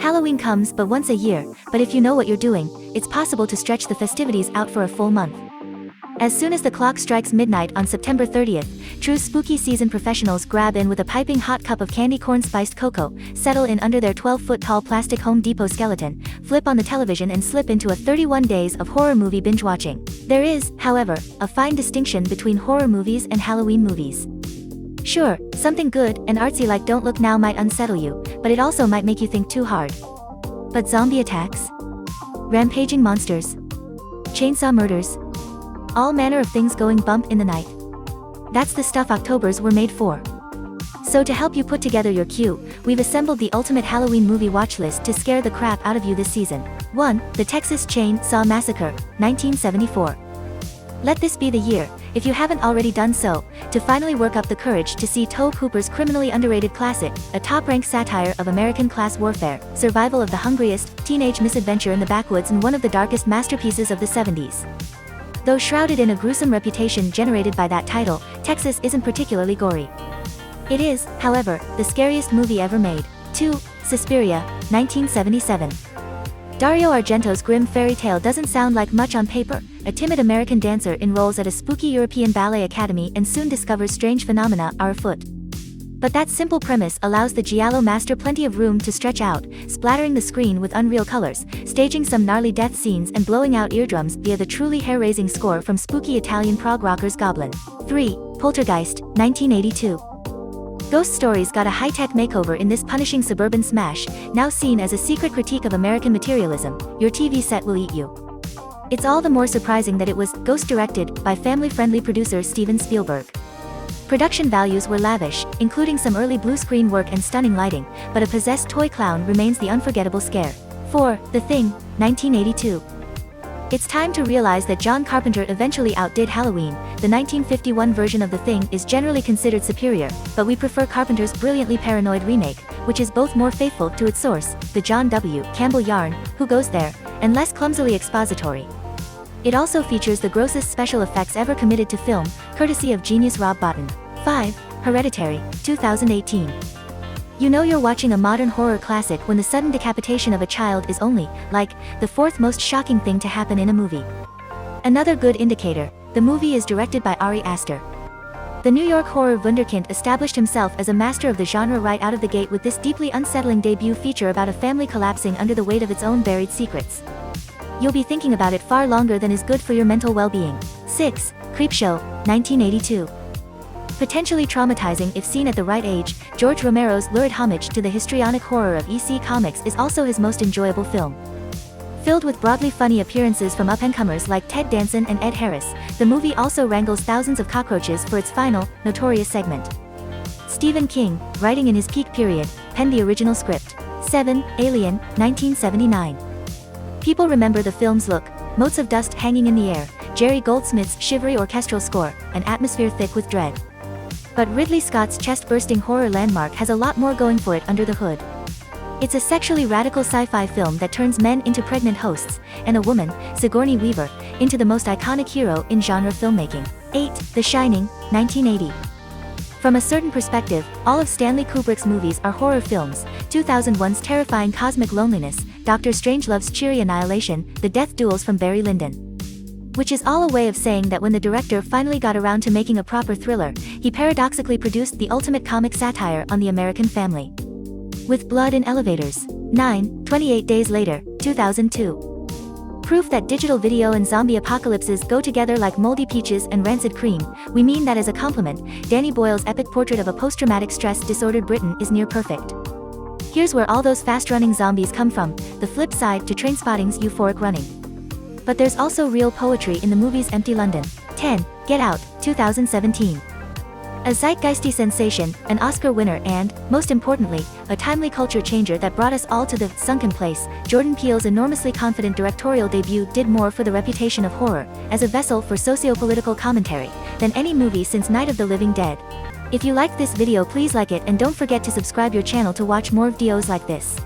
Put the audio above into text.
Halloween comes but once a year, but if you know what you're doing, it's possible to stretch the festivities out for a full month. As soon as the clock strikes midnight on September 30th, true spooky season professionals grab in with a piping hot cup of candy corn spiced cocoa, settle in under their 12-foot-tall plastic Home Depot skeleton, flip on the television and slip into a 31 days of horror movie binge watching. There is, however, a fine distinction between horror movies and Halloween movies. Sure, something good and artsy like Don't Look Now might unsettle you, but it also might make you think too hard. But zombie attacks? Rampaging monsters? Chainsaw murders? All manner of things going bump in the night. That's the stuff Octobers were made for. So to help you put together your queue, we've assembled the ultimate Halloween movie watch list to scare the crap out of you this season. 1. The Texas Chainsaw Massacre, 1974. Let this be the year, if you haven't already done so, to finally work up the courage to see Tobe Hooper's criminally underrated classic, a top-ranked satire of American class warfare, survival of the hungriest, teenage misadventure in the backwoods, and one of the darkest masterpieces of the 70s. Though shrouded in a gruesome reputation generated by that title, Texas isn't particularly gory. It is, however, the scariest movie ever made. 2. Suspiria, 1977. Dario Argento's grim fairy tale doesn't sound like much on paper. A timid American dancer enrolls at a spooky European ballet academy and soon discovers strange phenomena are afoot. But that simple premise allows the giallo master plenty of room to stretch out, splattering the screen with unreal colors, staging some gnarly death scenes and blowing out eardrums via the truly hair-raising score from spooky Italian prog rockers Goblin. 3. Poltergeist, 1982. Ghost Stories got a high-tech makeover in this punishing suburban smash, now seen as a secret critique of American materialism. Your TV set will eat you. It's all the more surprising that it was ghost-directed by family-friendly producer Steven Spielberg. Production values were lavish, including some early blue screen work and stunning lighting, but a possessed toy clown remains the unforgettable scare. 4. The Thing, 1982. It's time to realize that John Carpenter eventually outdid Halloween. The 1951 version of The Thing is generally considered superior, but we prefer Carpenter's brilliantly paranoid remake, which is both more faithful to its source, the John W. Campbell yarn, Who Goes There, and less clumsily expository. It also features the grossest special effects ever committed to film, courtesy of genius Rob Bottin. 5. Hereditary, 2018. You know you're watching a modern horror classic when the sudden decapitation of a child is only, like, the fourth most shocking thing to happen in a movie. Another good indicator, the movie is directed by Ari Aster. The New York horror wunderkind established himself as a master of the genre right out of the gate with this deeply unsettling debut feature about a family collapsing under the weight of its own buried secrets. You'll be thinking about it far longer than is good for your mental well-being. 6. Creepshow, 1982. Potentially traumatizing if seen at the right age, George Romero's lurid homage to the histrionic horror of EC Comics is also his most enjoyable film. Filled with broadly funny appearances from up-and-comers like Ted Danson and Ed Harris, the movie also wrangles thousands of cockroaches for its final, notorious segment. Stephen King, writing in his peak period, penned the original script. 7. Alien, 1979. People remember the film's look, motes of dust hanging in the air, Jerry Goldsmith's shivery orchestral score, an atmosphere thick with dread. But Ridley Scott's chest-bursting horror landmark has a lot more going for it under the hood. It's a sexually radical sci-fi film that turns men into pregnant hosts, and a woman, Sigourney Weaver, into the most iconic hero in genre filmmaking. 8. The Shining, 1980. From a certain perspective, all of Stanley Kubrick's movies are horror films. 2001's terrifying cosmic loneliness, Dr. Strangelove's cheery annihilation, the death duels from Barry Lyndon. Which is all a way of saying that when the director finally got around to making a proper thriller, he paradoxically produced the ultimate comic satire on the American family. With blood in elevators. 9. 28 Days Later, 2002. Proof that digital video and zombie apocalypses go together like moldy peaches and rancid cream. We mean that as a compliment. Danny Boyle's epic portrait of a post-traumatic stress disordered Britain is near perfect. Here's where all those fast-running zombies come from, the flip side to Trainspotting's euphoric running. But there's also real poetry in the movie's Empty London. 10. Get Out, 2017. A zeitgeisty sensation, an Oscar winner and, most importantly, a timely culture changer that brought us all to the sunken place, Jordan Peele's enormously confident directorial debut did more for the reputation of horror, as a vessel for socio-political commentary, than any movie since Night of the Living Dead. If you liked this video, please like it and don't forget to subscribe your channel to watch more videos like this.